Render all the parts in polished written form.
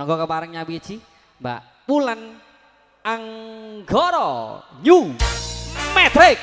Nonggo kepareng nyawiji Mbak Wulan Anggara New Metric.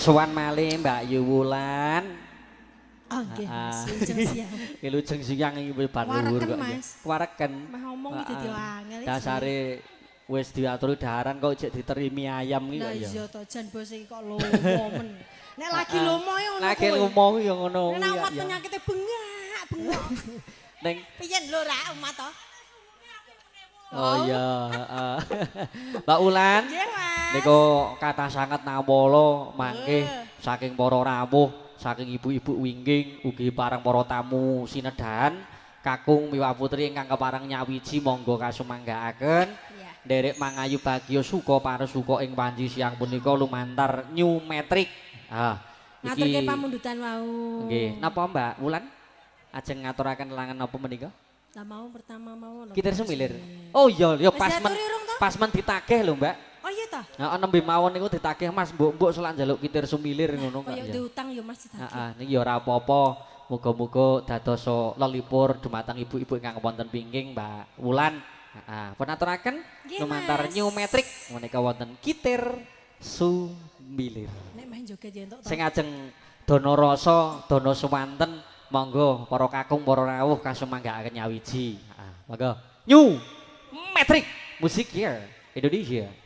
Sowan malih Mbak Yu Wulan. Oh nggih Mas, lujeng siang. Ki lujeng siang iki bar luhur kok. Wareken. Mah ngomong iki dadi angel. Dasare wis diaturi daharan kok jek diterimi ayam iki kok ya. Lah iya to jan bos iki kok lomo men. Nek lagi lomo ya ngono. Lagi lomo ya ngono kuwi. Nek umat penyakite bengak. Ning piye lho ra umat to? Oh iya, heeh. Mbak Wulan. Nggih, Mas. Niku kathah sanget nawala mangke saking para rawuh, saking ibu-ibu wingking, ugi parang para tamu sinedahan, kakung miwah putri ingkang kepareng nyawiji monggo kasumanggaaken. Nderek mangayu bagya suka parasuka ing panji siang punika lumantar New Metric. Ngaturke pamundutan wau. Nggih, napa Mbak Wulan? Ajeng ngaturaken lelangan napa menika? Lah mau pertama mau Kitir Semilir. Oh iya, ya pas men ditagih lho, Mbak. Oh iya ta? Heeh, nembe mawon niku ditagih Mas, mbok-mbok selak njaluk Kitir Semilir ngono kok. Kaya diutang ya Mas ditagih. Heeh, niki ya ora apa-apa. Muga-muga dadosa lelipur dumateng ibu-ibu ingkang wonten pingking, Mbak Wulan. Heeh, pun aturaken lumantar New Metric menika wonten Kitir Semilir. Nek main joget ya entuk. Sing ajeng dana rasa, dana sumanten monggo para kakung para rawuh kasumanggaaken nyawiji. Heeh, monggo. New Metric Musik Here Indonesia.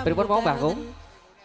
Pripun mau Mbah Kung?